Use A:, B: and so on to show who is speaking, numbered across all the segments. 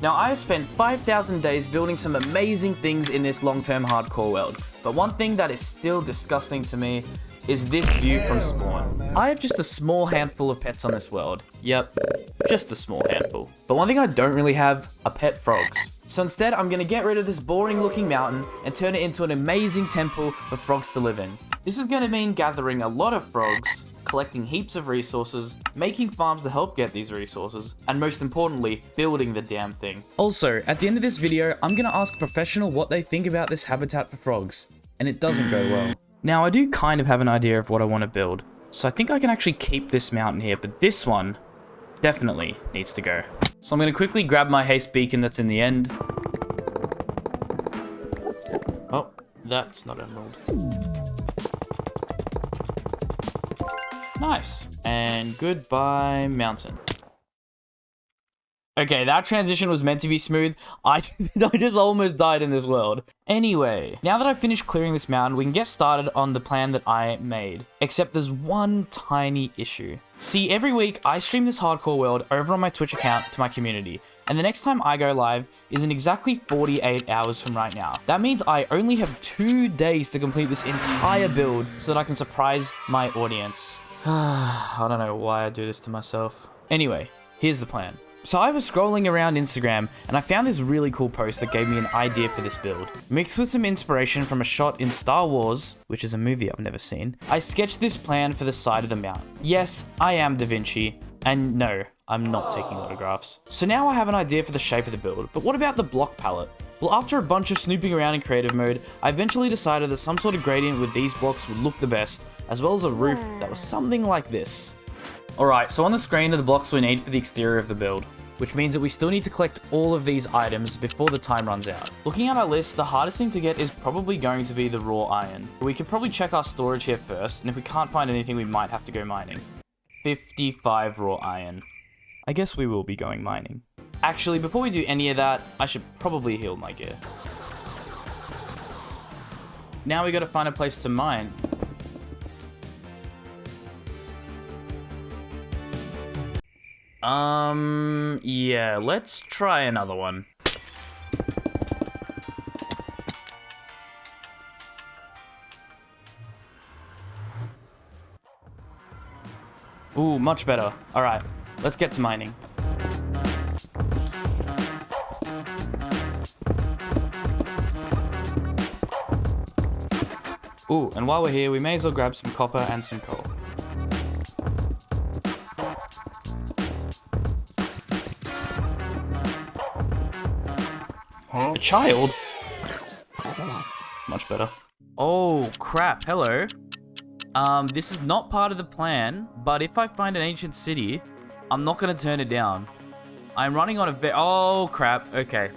A: Now, I have spent 5,000 days building some amazing things in this long-term hardcore world, but one thing that is still disgusting to me is this view from spawn. I have just a small handful of pets on this world. Yep, just a small handful. But one thing I don't really have are pet frogs. So instead, I'm gonna get rid of this boring looking mountain and turn it into an amazing temple for frogs to live in. This is gonna mean gathering a lot of frogs, collecting heaps of resources, making farms to help get these resources, and most importantly, building the damn thing. Also, at the end of this video, I'm gonna ask a professional what they think about this habitat for frogs, and it doesn't go well. Now, I do kind of have an idea of what I want to build, so I think I can actually keep this mountain here, but this one definitely needs to go. So I'm gonna quickly grab my haste beacon that's in the end. Oh, that's not emerald. Nice. And goodbye, mountain. Okay, that transition was meant to be smooth. I just almost died in this world. Anyway, now that I've finished clearing this mountain, we can get started on the plan that I made. Except there's one tiny issue. See, every week I stream this hardcore world over on my Twitch account to my community. And the next time I go live is in exactly 48 hours from right now. That means I only have 2 days to complete this entire build so that I can surprise my audience. I don't know why I do this to myself. Anyway, here's the plan. So I was scrolling around Instagram and I found this really cool post that gave me an idea for this build. Mixed with some inspiration from a shot in Star Wars, which is a movie I've never seen, I sketched this plan for the side of the mountain. Yes, I am Da Vinci, and no, I'm not taking autographs. So now I have an idea for the shape of the build, but what about the block palette? Well, after a bunch of snooping around in creative mode, I eventually decided that some sort of gradient with these blocks would look the best, as well as a roof that was something like this. Alright, so on the screen are the blocks we need for the exterior of the build, which means that we still need to collect all of these items before the time runs out. Looking at our list, the hardest thing to get is probably going to be the raw iron. We could probably check our storage here first, and if we can't find anything, we might have to go mining. 55 raw iron. I guess we will be going mining. Actually, before we do any of that, I should probably heal my gear. Now we gotta find a place to mine. Yeah, let's try another one. Ooh, much better. All right, let's get to mining. Ooh, and while we're here, we may as well grab some copper and some coal. A child? Much better. Oh, crap. Hello. This is not part of the plan, but if I find an ancient city, I'm not going to turn it down. I'm running on a oh, crap. Okay.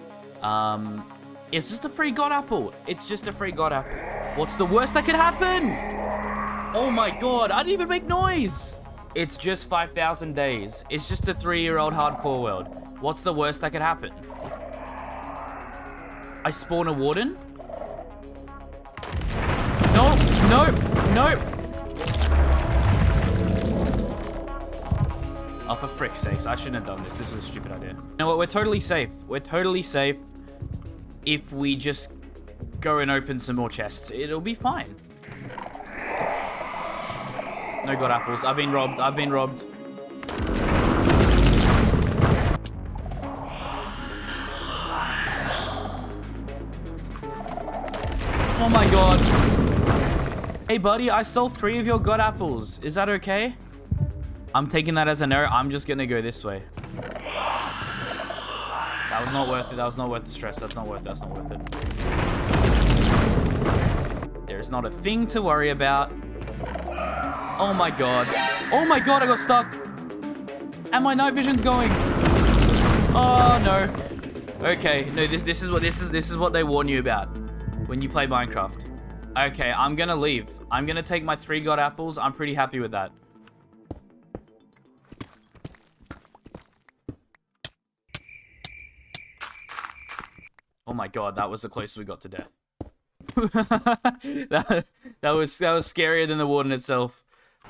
A: It's just a free god apple. It's just a free god apple. What's the worst that could happen? Oh my god, I didn't even make noise. It's just 5,000 days. It's just a 3-year-old hardcore world. What's the worst that could happen? I spawn a warden? No, no, no. Oh, for frick's sakes, I shouldn't have done this. This was a stupid idea. You know what, we're totally safe. We're totally safe if we just go and open some more chests. It'll be fine. No god apples. I've been robbed. I've been robbed. Oh my god. Hey buddy, I stole 3 of your god apples. Is that okay? I'm taking that as a no. I'm just gonna go this way. That was not worth it. That was not worth the stress. That's not worth it. That's not worth it. There's not a thing to worry about. Oh my god. Oh my god, I got stuck. And my night vision's going. Oh no. Okay, no, this is what they warn you about when you play Minecraft. Okay, I'm gonna leave. I'm gonna take my 3 god apples. I'm pretty happy with that. Oh my god, that was the closest we got to death. that was scarier than the warden itself.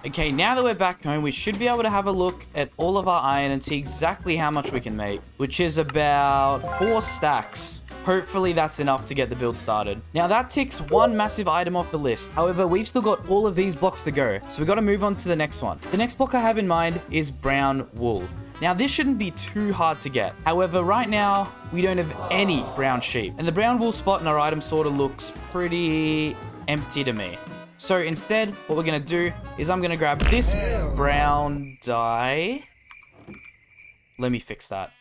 A: Okay, now that we're back home, we should be able to have a look at all of our iron and see exactly how much we can make, which is about 4 stacks. Hopefully that's enough to get the build started. Now that ticks one massive item off the list. However, we've still got all of these blocks to go, so we've got to move on to the next one. The next block I have in mind is brown wool. Now this shouldn't be too hard to get. However, right now, we don't have any brown sheep. And the brown wool spot in our item sorter looks pretty empty to me. So instead, what we're going to do is I'm going to grab this brown dye. Let me fix that.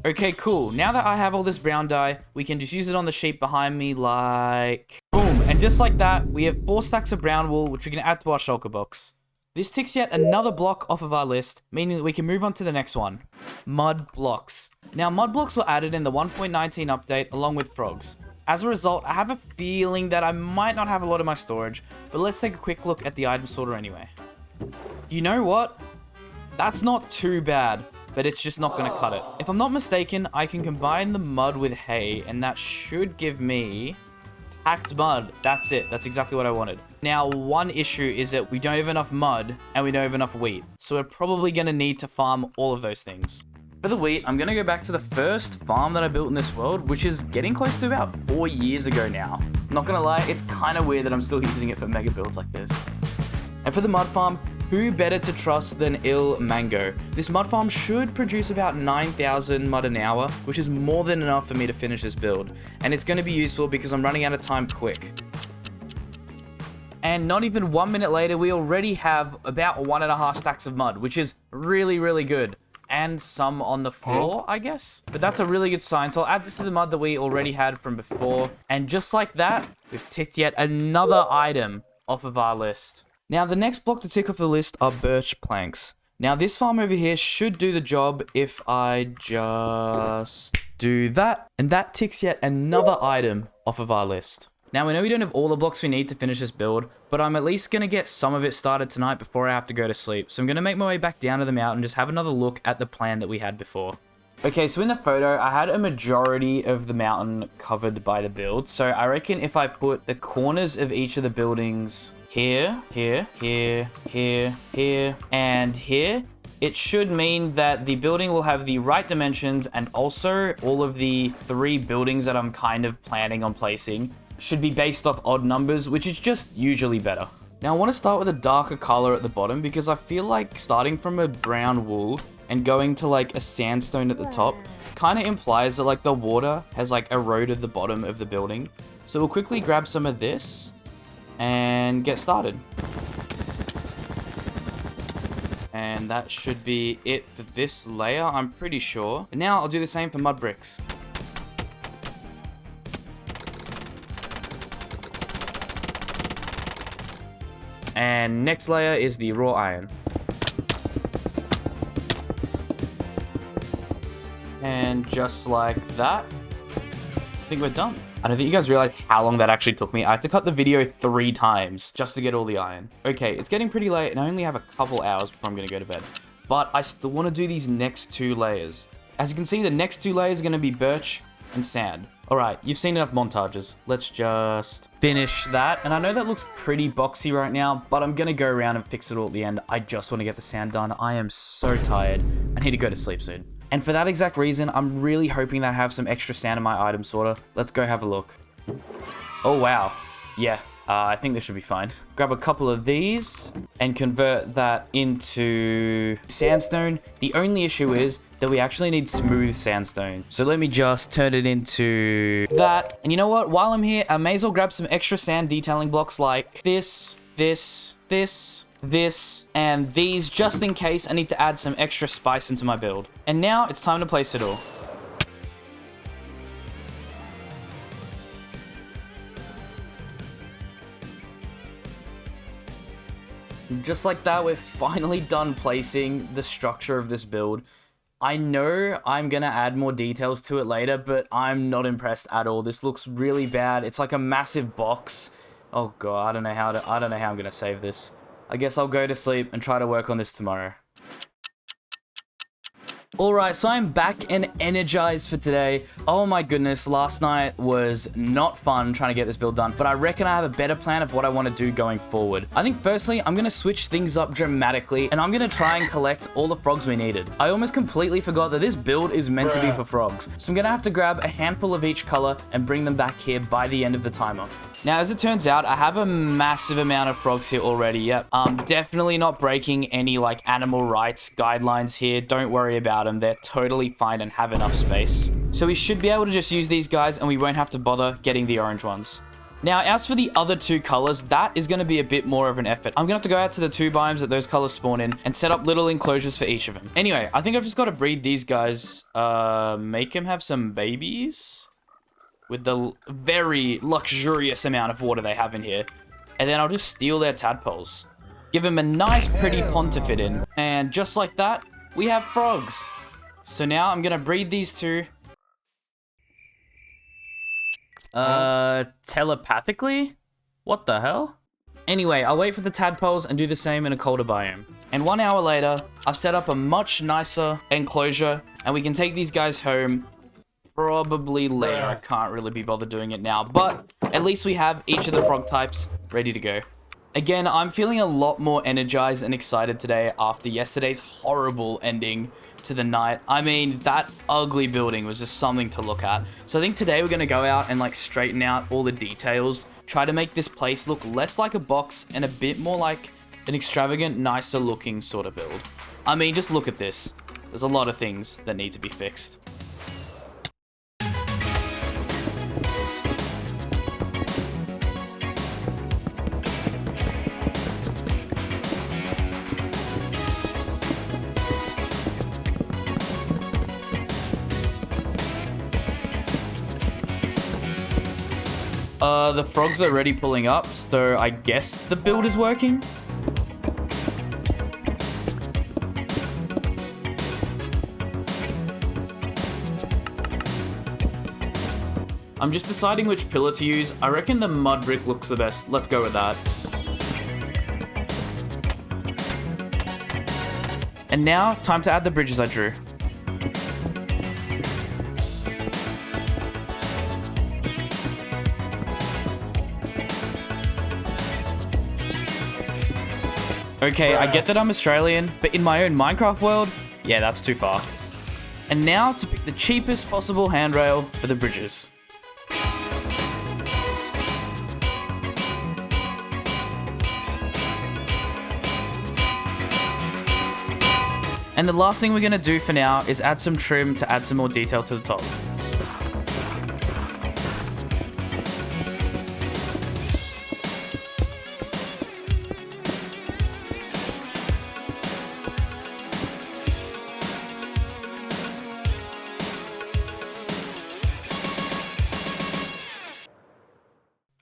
A: Okay, cool. Now that I have all this brown dye, we can just use it on the sheep behind me like... boom. And just like that, we have 4 stacks of brown wool, which we can add to our shulker box. This ticks yet another block off of our list, meaning that we can move on to the next one. Mud blocks. Now, mud blocks were added in the 1.19 update along with frogs. As a result, I have a feeling that I might not have a lot of my storage, but let's take a quick look at the item sorter anyway. You know what? That's not too bad, but it's just not going to cut it. If I'm not mistaken, I can combine the mud with hay, and that should give me hacked mud. That's it. That's exactly what I wanted. Now, one issue is that we don't have enough mud, and we don't have enough wheat, so we're probably going to need to farm all of those things. For the wheat, I'm going to go back to the first farm that I built in this world, which is getting close to about 4 years ago now. Not going to lie, it's kind of weird that I'm still using it for mega builds like this. And for the mud farm, who better to trust than Il Mango? This mud farm should produce about 9,000 mud an hour, which is more than enough for me to finish this build. And it's going to be useful because I'm running out of time quick. And not even 1 minute later, we already have about 1.5 stacks of mud, which is really, really good. And some on the floor, I guess. But that's a really good sign. So I'll add this to the mud that we already had from before. And just like that, we've ticked yet another item off of our list. Now, the next block to tick off the list are birch planks. Now, this farm over here should do the job if I just do that. And that ticks yet another item off of our list. Now, we know we don't have all the blocks we need to finish this build, but I'm at least going to get some of it started tonight before I have to go to sleep. So I'm going to make my way back down to the mountain and just have another look at the plan that we had before. Okay, so in the photo, I had a majority of the mountain covered by the build. So I reckon if I put the corners of each of the buildings here, here, here, here, here, and here, it should mean that the building will have the right dimensions, and also all of the 3 buildings that I'm kind of planning on placing should be based off odd numbers, which is just usually better. Now I want to start with a darker color at the bottom because I feel like starting from a brown wool and going to like a sandstone at the top kind of implies that like the water has like eroded the bottom of the building. So we'll quickly grab some of this and get started. And that should be it for this layer, I'm pretty sure. And now I'll do the same for mud bricks. And next layer is the raw iron. And just like that, I think we're done. I don't think you guys realize how long that actually took me. I had to cut the video 3 times just to get all the iron. Okay, it's getting pretty late and I only have a couple hours before I'm gonna go to bed. But I still wanna do these next 2 layers. As you can see, the next 2 layers are gonna be birch and sand. All right, you've seen enough montages. Let's just finish that. And I know that looks pretty boxy right now, but I'm gonna go around and fix it all at the end. I just wanna get the sand done. I am so tired. I need to go to sleep soon. And for that exact reason, I'm really hoping that I have some extra sand in my item sorter. Let's go have a look. Oh, wow. Yeah, I think this should be fine. Grab a couple of these and convert that into sandstone. The only issue is that we actually need smooth sandstone. So let me just turn it into that. And you know what? While I'm here, I may as well grab some extra sand detailing blocks like this, this, this, this, and these, just in case I need to add some extra spice into my build. And now it's time to place it all. Just like that, we're finally done placing the structure of this build. I know I'm gonna add more details to it later, but I'm not impressed at all. This looks really bad. It's like a massive box. Oh god, I don't know how I'm gonna save this. I guess I'll go to sleep and try to work on this tomorrow. Alright, so I'm back and energized for today. Oh my goodness, last night was not fun trying to get this build done, but I reckon I have a better plan of what I want to do going forward. I think firstly, I'm going to switch things up dramatically, and I'm going to try and collect all the frogs we needed. I almost completely forgot that this build is meant to be for frogs, so I'm going to have to grab a handful of each color and bring them back here by the end of the timer. Now, as it turns out, I have a massive amount of frogs here already. Yep. Definitely not breaking any, like, animal rights guidelines here. Don't worry about them. They're totally fine and have enough space. So we should be able to just use these guys, and we won't have to bother getting the orange ones. Now, as for the other two colors, that is going to be a bit more of an effort. I'm going to have to go out to the two biomes that those colors spawn in and set up little enclosures for each of them. Anyway, I think I've just got to breed these guys. Make them have some babies with the very luxurious amount of water they have in here. And then I'll just steal their tadpoles. Give them a nice pretty pond to fit in. And just like that, we have frogs. So now I'm gonna breed these two. Telepathically? What the hell? Anyway, I'll wait for the tadpoles and do the same in a colder biome. And 1 hour later, I've set up a much nicer enclosure, and we can take these guys home probably later. I can't really be bothered doing it now, but at least we have each of the frog types ready to go. Again, I'm feeling a lot more energized and excited today after yesterday's horrible ending to the night. I mean, that ugly building was just something to look at. So I think today we're going to go out and like straighten out all the details, try to make this place look less like a box and a bit more like an extravagant, nicer looking sort of build. I mean, just look at this. There's a lot of things that need to be fixed. The frogs are already pulling up, so I guess the build is working. I'm just deciding which pillar to use. I reckon the mud brick looks the best. Let's go with that. And now, time to add the bridges I drew. Okay, I get that I'm Australian, but in my own Minecraft world, yeah, that's too far. And now to pick the cheapest possible handrail for the bridges. And the last thing we're going to do for now is add some trim to add some more detail to the top.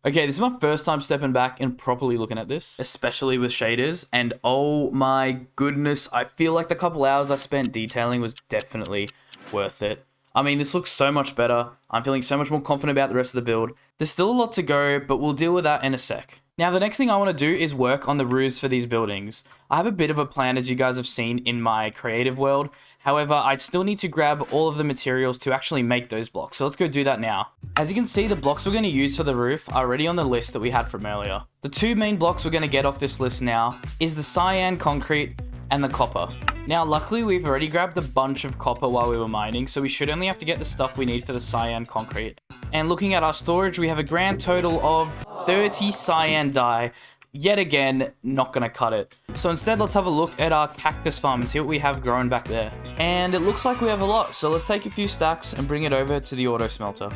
A: Okay, this is my first time stepping back and properly looking at this, especially with shaders, and oh my goodness, I feel like the couple hours I spent detailing was definitely worth it. I mean, this looks so much better. I'm feeling so much more confident about the rest of the build. There's still a lot to go, but we'll deal with that in a sec. Now, the next thing I want to do is work on the roofs for these buildings. I have a bit of a plan, as you guys have seen in my creative world. However, I still need to grab all of the materials to actually make those blocks. So let's go do that now. As you can see, the blocks we're going to use for the roof are already on the list that we had from earlier. The two main blocks we're going to get off this list now is the cyan concrete and the copper. Now, luckily, we've already grabbed a bunch of copper while we were mining, so we should only have to get the stuff we need for the cyan concrete. And looking at our storage, we have a grand total of 30 cyan dye. Yet again, not gonna cut it. So instead, let's have a look at our cactus farm and see what we have growing back there. And it looks like we have a lot, so let's take a few stacks and bring it over to the auto smelter.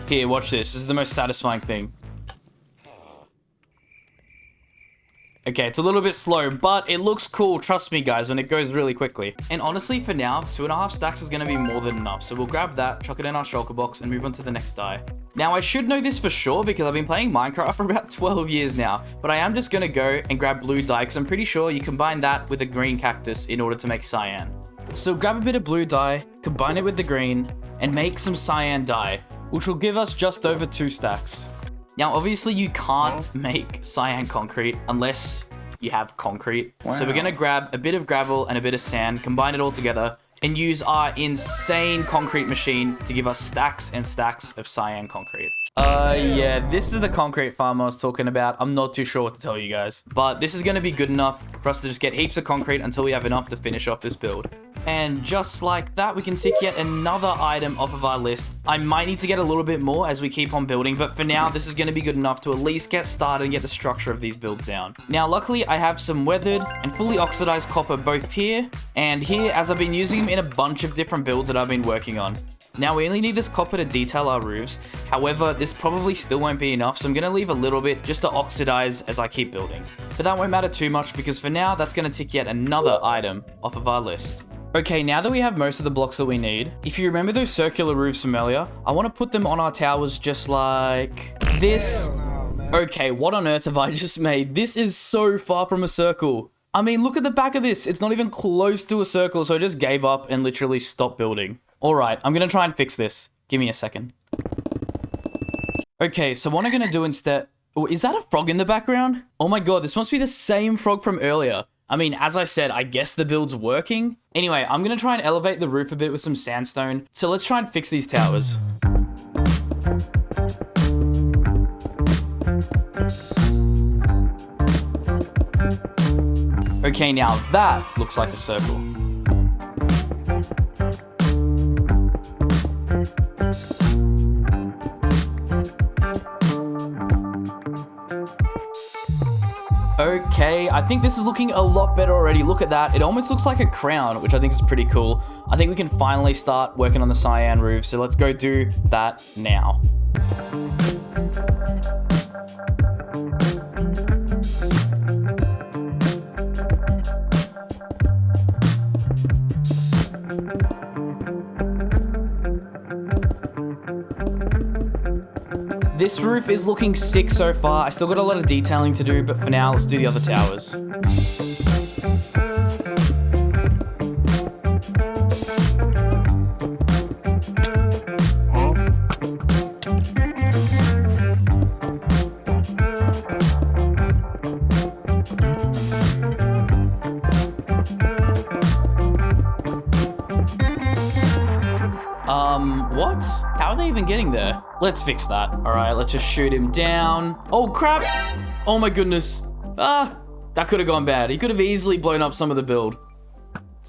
A: Here, watch this. This is the most satisfying thing. Okay, it's a little bit slow, but it looks cool, trust me guys, when it goes really quickly. And honestly, for now, 2.5 stacks is gonna be more than enough, so we'll grab that, chuck it in our shulker box, and move on to the next dye. Now, I should know this for sure, because I've been playing Minecraft for about 12 years now, but I am just gonna go and grab blue dye, because I'm pretty sure you combine that with a green cactus in order to make cyan. So grab a bit of blue dye, combine it with the green, and make some cyan dye, which will give us just over 2 stacks. Now, obviously you can't make cyan concrete unless you have concrete. Wow. So we're gonna grab a bit of gravel and a bit of sand, combine it all together, and use our insane concrete machine to give us stacks and stacks of cyan concrete. Yeah, this is the concrete farm I was talking about. I'm not too sure what to tell you guys, but this is gonna be good enough for us to just get heaps of concrete until we have enough to finish off this build. And just like that, we can tick yet another item off of our list. I might need to get a little bit more as we keep on building, but for now, this is going to be good enough to at least get started and get the structure of these builds down. Now, luckily, I have some weathered and fully oxidized copper both here and here, as I've been using them in a bunch of different builds that I've been working on. Now, we only need this copper to detail our roofs. However, this probably still won't be enough, so I'm going to leave a little bit just to oxidize as I keep building. But that won't matter too much because for now, that's going to tick yet another item off of our list. Okay, now that we have most of the blocks that we need, if you remember those circular roofs from earlier, I want to put them on our towers just like this. Okay, what on earth have I just made? This is so far from a circle. I mean, look at the back of this. It's not even close to a circle, so I just gave up and literally stopped building. All right, I'm going to try and fix this. Give me a second. Okay, so what I'm going to do instead... Oh, is that a frog in the background? Oh my god, this must be the same frog from earlier. I mean, as I said, I guess the build's working. Anyway, I'm going to try and elevate the roof a bit with some sandstone. So let's try and fix these towers. Okay, now that looks like a circle. Okay, I think this is looking a lot better already. Look at that. It almost looks like a crown, which I think is pretty cool. I think we can finally start working on the cyan roof, so let's go do that now. This roof is looking sick so far. I still got a lot of detailing to do, but for now, let's do the other towers. What? How are they even getting there? Let's fix that. All right, let's just shoot him down. Oh, crap. Oh, my goodness. Ah, that could have gone bad. He could have easily blown up some of the build.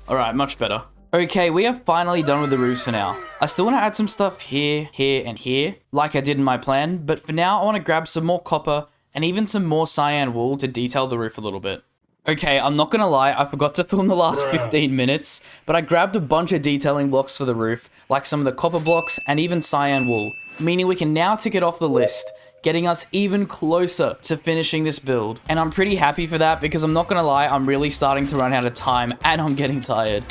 A: All right, much better. Okay, we are finally done with the roofs for now. I still want to add some stuff here, here, and here, like I did in my plan. But for now, I want to grab some more copper and even some more cyan wool to detail the roof a little bit. Okay, I'm not gonna lie, I forgot to film the last 15 minutes, but I grabbed a bunch of detailing blocks for the roof, like some of the copper blocks and even cyan wool, meaning we can now tick it off the list, getting us even closer to finishing this build. And I'm pretty happy for that because I'm not gonna lie, I'm really starting to run out of time and I'm getting tired.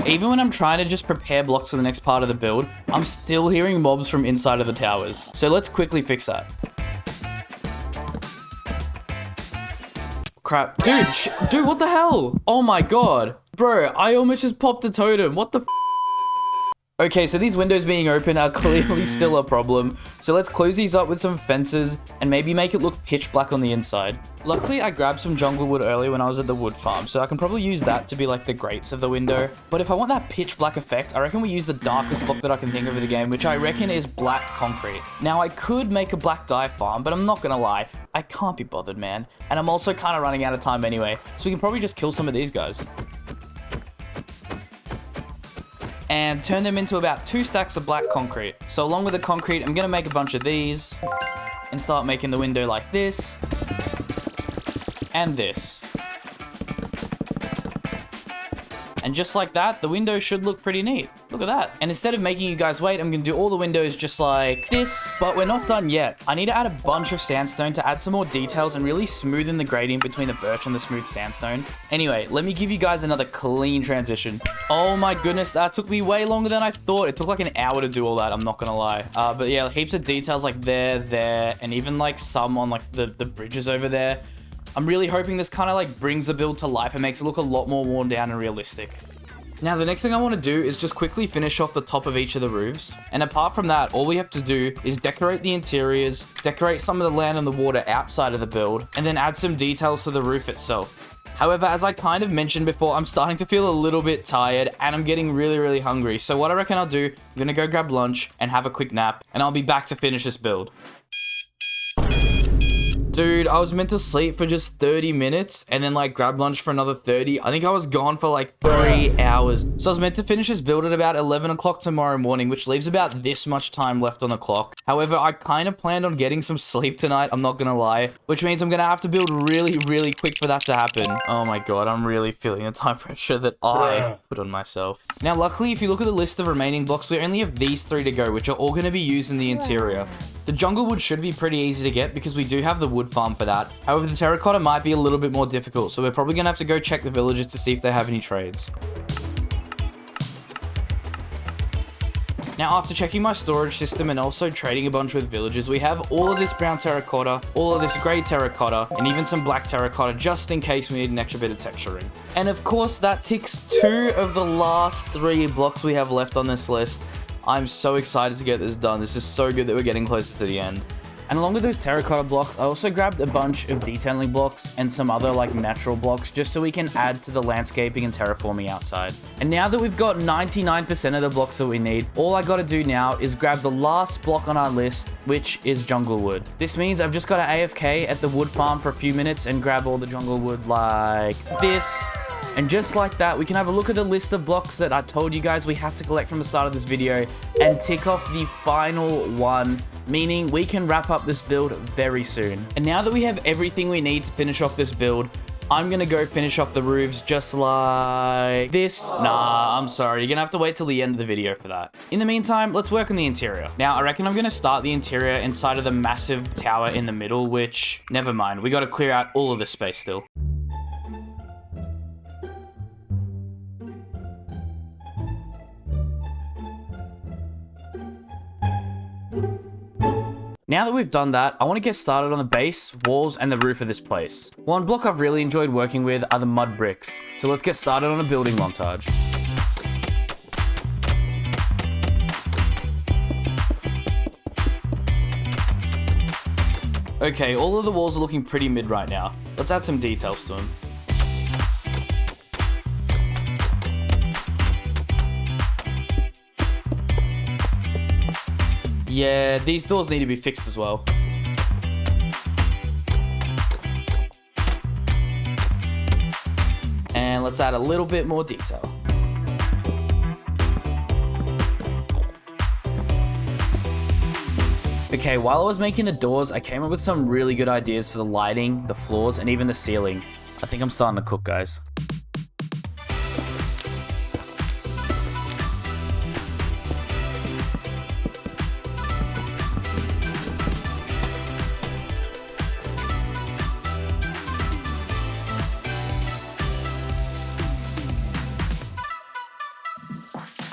A: Even when I'm trying to just prepare blocks for the next part of the build, I'm still hearing mobs from inside of the towers. So let's quickly fix that. Crap. Dude, what the hell? Oh my god. Bro, I almost just popped a totem. What the f? Okay, so these windows being open are clearly still a problem. So let's close these up with some fences and maybe make it look pitch black on the inside. Luckily, I grabbed some jungle wood earlier when I was at the wood farm, so I can probably use that to be like the grates of the window. But if I want that pitch black effect, I reckon we use the darkest block that I can think of in the game, which I reckon is black concrete. Now, I could make a black dye farm, but I'm not gonna lie, I can't be bothered, man. And I'm also kind of running out of time anyway, so we can probably just kill some of these guys. And turn them into about 2 stacks of black concrete. So along with the concrete, I'm gonna make a bunch of these and start making the window like this and this. And just like that, the window should look pretty neat. Look at that. And instead of making you guys wait, I'm gonna do all the windows just like this, but we're not done yet. I need to add a bunch of sandstone to add some more details and really smoothen the gradient between the birch and the smooth sandstone. Anyway, let me give you guys another clean transition. Oh my goodness, that took me way longer than I thought. It took like an hour to do all that, I'm not gonna lie. But yeah, heaps of details like there, and even like some on like the bridges over there. I'm really hoping this kind of like brings the build to life and makes it look a lot more worn down and realistic. Now, the next thing I want to do is just quickly finish off the top of each of the roofs. And apart from that, all we have to do is decorate the interiors, decorate some of the land and the water outside of the build, and then add some details to the roof itself. However, as I kind of mentioned before, I'm starting to feel a little bit tired and I'm getting really, really hungry. So what I reckon I'll do, I'm going to go grab lunch and have a quick nap, and I'll be back to finish this build. Dude, I was meant to sleep for just 30 minutes and then like grab lunch for another 30. I think I was gone for like 3 hours. So I was meant to finish this build at about 11 o'clock tomorrow morning, which leaves about this much time left on the clock. However, I kind of planned on getting some sleep tonight, I'm not gonna lie, which means I'm gonna have to build really, really quick for that to happen. Oh my god, I'm really feeling the time pressure that I put on myself. Now, luckily, if you look at the list of remaining blocks, we only have these 3 to go, which are all gonna be used in the interior. The jungle wood should be pretty easy to get because we do have the wood farm for that. However, the terracotta might be a little bit more difficult, so we're probably gonna have to go check the villagers to see if they have any trades. Now, after checking my storage system and also trading a bunch with villagers, we have all of this brown terracotta, all of this grey terracotta, and even some black terracotta just in case we need an extra bit of texturing. And of course, that ticks 2 of the last 3 blocks we have left on this list. I'm so excited to get this done. This is so good that we're getting closer to the end. And along with those terracotta blocks, I also grabbed a bunch of detailing blocks and some other like natural blocks just so we can add to the landscaping and terraforming outside. And now that we've got 99% of the blocks that we need, all I gotta do now is grab the last block on our list, which is jungle wood. This means I've just gotta AFK at the wood farm for a few minutes and grab all the jungle wood like this. And just like that, we can have a look at the list of blocks that I told you guys we have to collect from the start of this video and tick off the final one, meaning we can wrap up this build very soon. And now that we have everything we need to finish off this build, I'm gonna go finish off the roofs just like this. Nah, I'm sorry. You're gonna have to wait till the end of the video for that. In the meantime, let's work on the interior. Now, I reckon I'm gonna start the interior inside of the massive tower in the middle, which, never mind. We gotta clear out all of this space still. Now that we've done that, I want to get started on the base, walls, and the roof of this place. One block I've really enjoyed working with are the mud bricks. So let's get started on a building montage. Okay, all of the walls are looking pretty mid right now. Let's add some details to them. Yeah, these doors need to be fixed as well. And let's add a little bit more detail. Okay, while I was making the doors, I came up with some really good ideas for the lighting, the floors, and even the ceiling. I think I'm starting to cook, guys.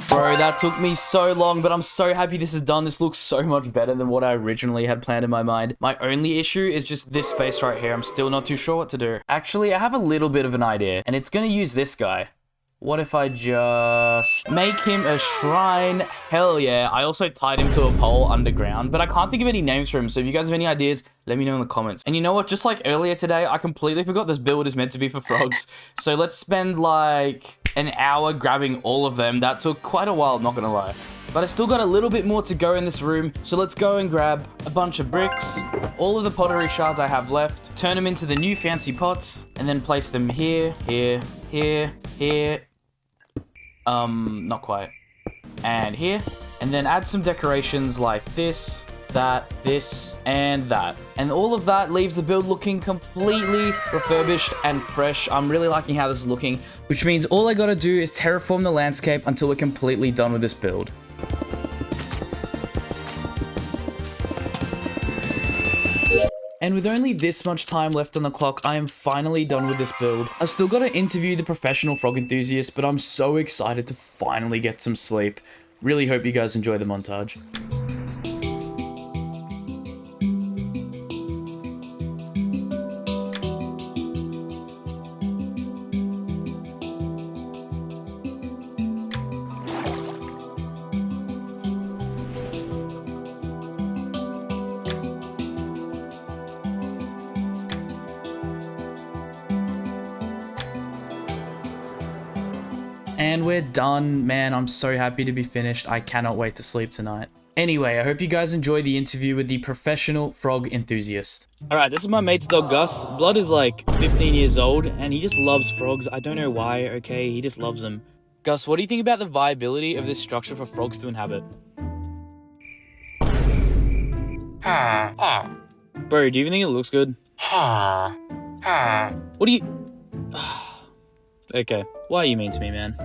A: Bro, that took me so long, but I'm so happy this is done. This looks so much better than what I originally had planned in my mind. My only issue is just this space right here. I'm still not too sure what to do. Actually, I have a little bit of an idea, and it's gonna use this guy. What if I just make him a shrine? Hell yeah. I also tied him to a pole underground, but I can't think of any names for him. So if you guys have any ideas, let me know in the comments. And you know what? Just like earlier today, I completely forgot this build is meant to be for frogs. So let's spend like an hour grabbing all of them. That took quite a while, I'm not gonna lie. But I still got a little bit more to go in this room. So let's go and grab a bunch of bricks, all of the pottery shards I have left, turn them into the new fancy pots, and then place them here, here, here, here. Not quite. And here. And then add some decorations like this, that, this, and that. And all of that leaves the build looking completely refurbished and fresh. I'm really liking how this is looking, which means all I gotta do is terraform the landscape until we're completely done with this build. And with only this much time left on the clock, I am finally done with this build. I've still got to interview the professional frog enthusiast, but I'm so excited to finally get some sleep. Really hope you guys enjoy the montage. And we're done, man. I'm so happy to be finished. I cannot wait to sleep tonight. Anyway, I hope you guys enjoyed the interview with the professional frog enthusiast. Alright, this is my mate's dog, Gus. Blood is like 15 years old, and he just loves frogs. I don't know why, okay? He just loves them. Gus, what do you think about the viability of this structure for frogs to inhabit? Bro, do you even think it looks good? What do you... Okay, why are you mean to me, man?